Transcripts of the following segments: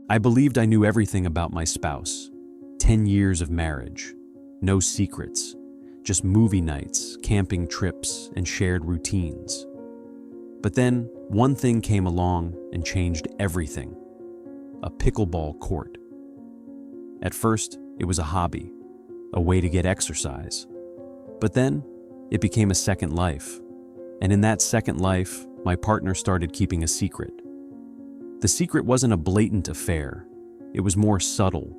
I believed I knew everything about my spouse. 10 years of marriage. No secrets. Just movie nights, camping trips, and shared routines. But then, one thing came along and changed everything. A pickleball court. At first, it was a hobby, a way to get exercise. But then, it became a second life. And in that second life, my partner started keeping a secret. The secret wasn't a blatant affair. It was more subtle,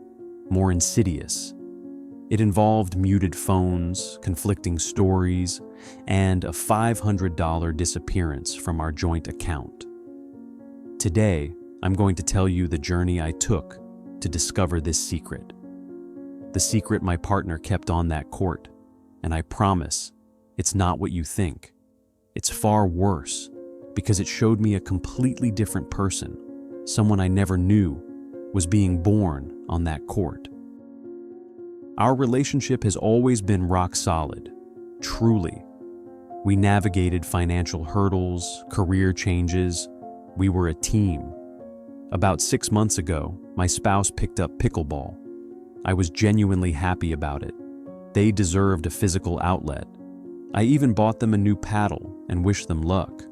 more insidious. It involved muted phones, conflicting stories, and a $500 disappearance from our joint account. Today, I'm going to tell you the journey I took to discover this secret. The secret my partner kept on that court, and I promise, it's not what you think. It's far worse, because it showed me a completely different person, someone I never knew, was being born on that court. Our relationship has always been rock solid, truly. We navigated financial hurdles, career changes. We were a team. About 6 months ago, my spouse picked up pickleball. I was genuinely happy about it. They deserved a physical outlet. I even bought them a new paddle and wished them luck.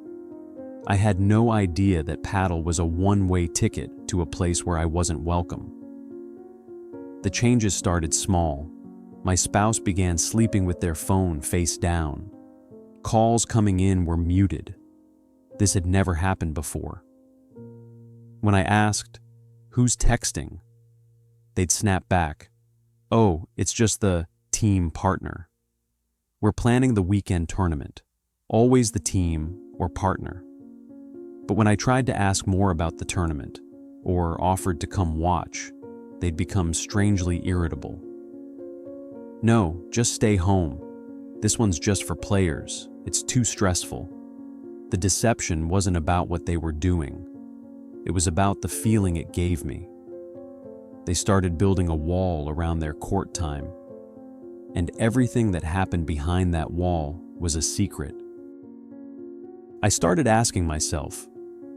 I had no idea that paddle was a one-way ticket to a place where I wasn't welcome. The changes started small. My spouse began sleeping with their phone face down. Calls coming in were muted. This had never happened before. When I asked, "Who's texting?" they'd snap back, "Oh, it's just the team partner. We're planning the weekend tournament. Always the team or partner." But when I tried to ask more about the tournament, or offered to come watch, they'd become strangely irritable. "No, just stay home. This one's just for players. It's too stressful." The deception wasn't about what they were doing. It was about the feeling it gave me. They started building a wall around their court time, and everything that happened behind that wall was a secret. I started asking myself,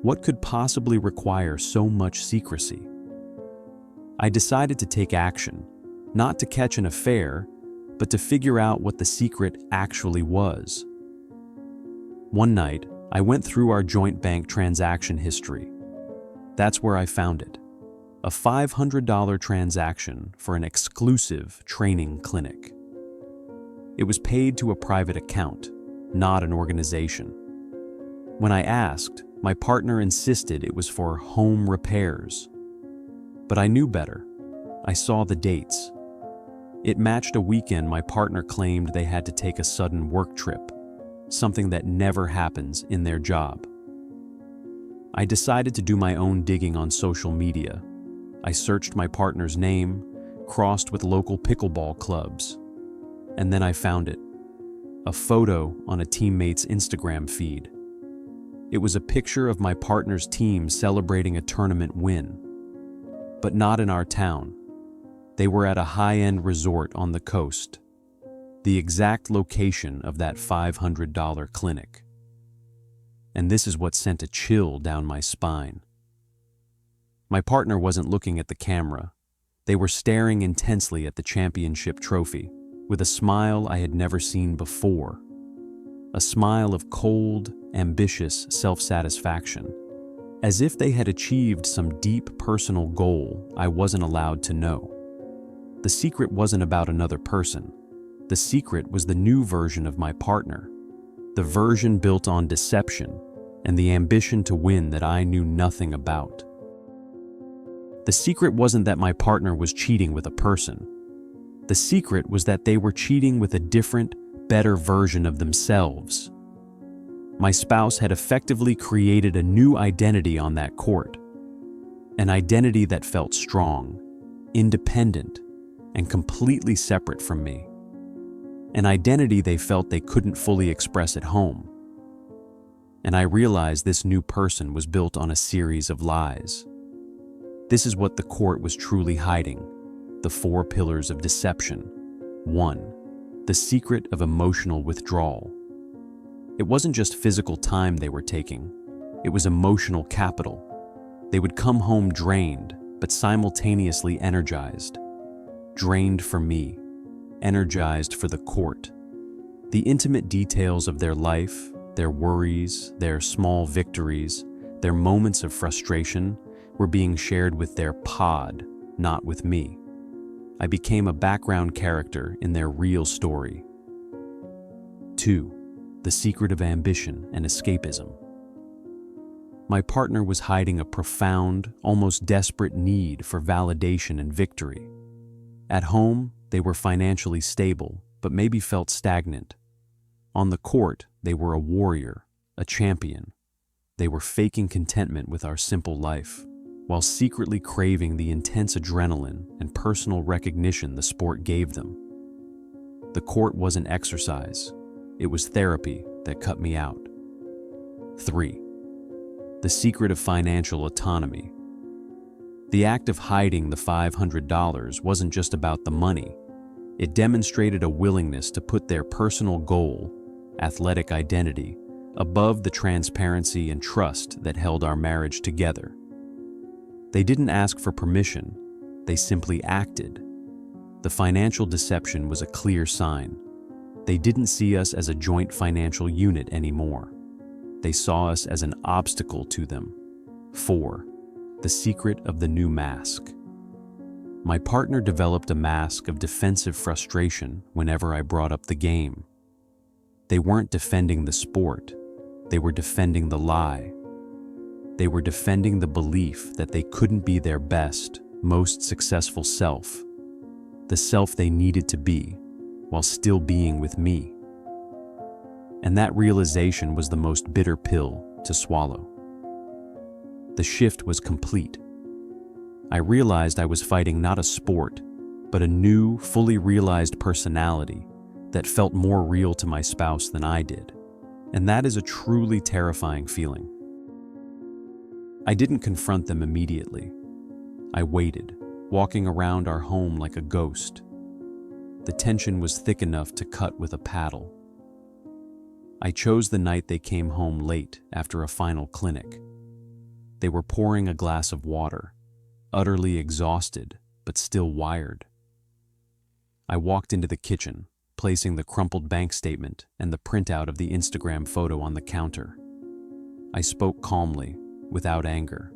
what could possibly require so much secrecy? I decided to take action, not to catch an affair, but to figure out what the secret actually was. One night, I went through our joint bank transaction history. That's where I found it. A $500 transaction for an exclusive training clinic. It was paid to a private account, not an organization. When I asked, my partner insisted it was for home repairs. But I knew better. I saw the dates. It matched a weekend my partner claimed they had to take a sudden work trip, something that never happens in their job. I decided to do my own digging on social media. I searched my partner's name, crossed with local pickleball clubs, and then I found it. A photo on a teammate's Instagram feed. It was a picture of my partner's team celebrating a tournament win. But not in our town. They were at a high-end resort on the coast, the exact location of that $500 clinic. And this is what sent a chill down my spine. My partner wasn't looking at the camera. They were staring intensely at the championship trophy, with a smile I had never seen before. A smile of cold, ambitious self-satisfaction. As if they had achieved some deep personal goal I wasn't allowed to know. The secret wasn't about another person. The secret was the new version of my partner. The version built on deception and the ambition to win that I knew nothing about. The secret wasn't that my partner was cheating with a person. The secret was that they were cheating with a different, better version of themselves. My spouse had effectively created a new identity on that court. An identity that felt strong, independent, and completely separate from me. An identity they felt they couldn't fully express at home. And I realized this new person was built on a series of lies. This is what the court was truly hiding, the 4 pillars of deception. 1. The secret of emotional withdrawal. It wasn't just physical time they were taking, it was emotional capital. They would come home drained, but but simultaneously energized. Drained for me, energized for the court. The intimate details of their life, their worries, their small victories, their moments of frustration were being shared with their pod, not with me. I became a background character in their real story. 2. The secretive ambition and escapism. My partner was hiding a profound, almost desperate need for validation and victory. At home, they were financially stable, but maybe felt stagnant. On the court, they were a warrior, a champion. They were faking contentment with our simple life, while secretly craving the intense adrenaline and personal recognition the sport gave them. The court wasn't exercise, it was therapy that cut me out. 3. The secret of financial autonomy. The act of hiding the $500 wasn't just about the money. It demonstrated a willingness to put their personal goal, athletic identity, above the transparency and trust that held our marriage together. They didn't ask for permission, they simply acted. The financial deception was a clear sign. They didn't see us as a joint financial unit anymore. They saw us as an obstacle to them. 4. The secret of the new mask. My partner developed a mask of defensive frustration whenever I brought up the game. They weren't defending the sport, they were defending the lie. They were defending the belief that they couldn't be their best, most successful self, the self they needed to be, while still being with me. And that realization was the most bitter pill to swallow. The shift was complete. I realized I was fighting not a sport, but a new, fully realized personality that felt more real to my spouse than I did. And that is a truly terrifying feeling. I didn't confront them immediately. I waited, walking around our home like a ghost. The tension was thick enough to cut with a paddle. I chose the night they came home late after a final clinic. They were pouring a glass of water, utterly exhausted, but still wired. I walked into the kitchen, placing the crumpled bank statement and the printout of the Instagram photo on the counter. I spoke calmly, without anger.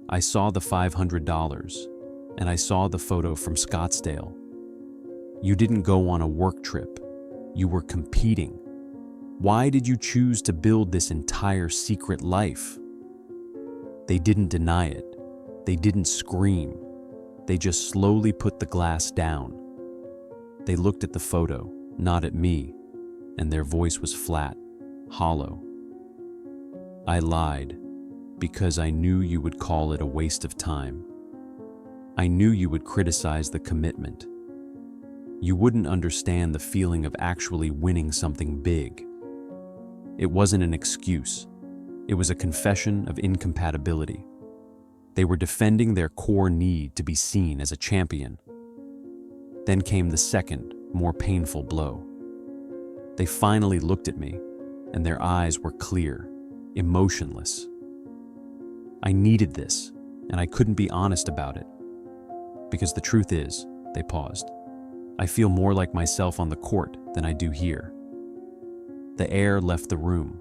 I saw the $500, and I saw the photo from Scottsdale. You didn't go on a work trip. You were competing. Why did you choose to build this entire secret life? They didn't deny it. They didn't scream. They just slowly put the glass down. They looked at the photo, not at me, and their voice was flat, hollow. I lied, because I knew you would call it a waste of time. I knew you would criticize the commitment. You wouldn't understand the feeling of actually winning something big. It wasn't an excuse. It was a confession of incompatibility. They were defending their core need to be seen as a champion. Then came the second, more painful blow. They finally looked at me, and their eyes were clear, emotionless. I needed this, and I couldn't be honest about it. Because the truth is, they paused, I feel more like myself on the court than I do here. The air left the room.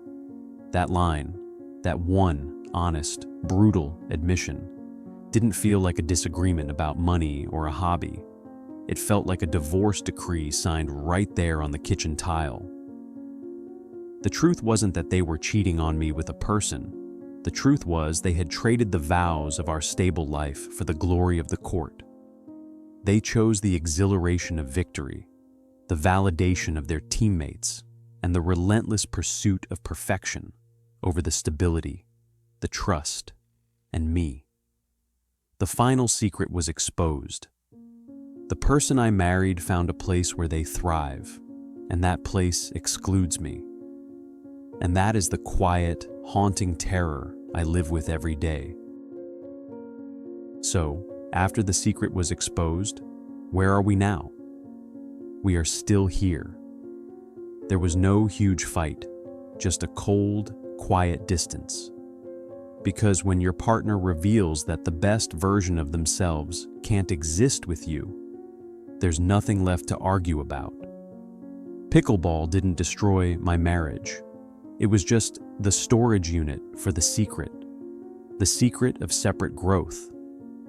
That line, that one honest, brutal admission, didn't feel like a disagreement about money or a hobby. It felt like a divorce decree signed right there on the kitchen tile. The truth wasn't that they were cheating on me with a person. The truth was they had traded the vows of our stable life for the glory of the court. They chose the exhilaration of victory, the validation of their teammates, and the relentless pursuit of perfection over the stability, the trust, and me. The final secret was exposed. The person I married found a place where they thrive, and that place excludes me. And that is the quiet, haunting terror I live with every day. So, after the secret was exposed, where are we now? We are still here. There was no huge fight, just a cold, quiet distance. because when your partner reveals that the best version of themselves can't exist with you, there's nothing left to argue about. Pickleball didn't destroy my marriage. It was just the storage unit for the secret of separate growth,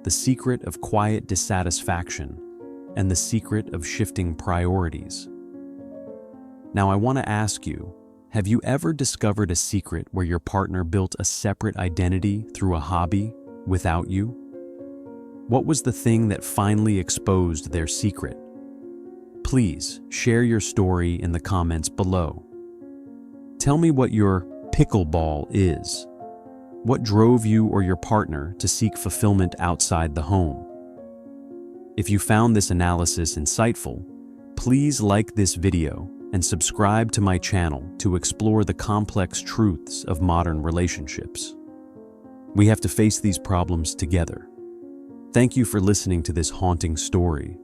the secret of quiet dissatisfaction, and the secret of shifting priorities. Now I want to ask you, have you ever discovered a secret where your partner built a separate identity through a hobby without you? What was the thing that finally exposed their secret? Please share your story in the comments below. Tell me what your pickleball is. What drove you or your partner to seek fulfillment outside the home? If you found this analysis insightful, please like this video and subscribe to my channel to explore the complex truths of modern relationships. We have to face these problems together. Thank you for listening to this haunting story.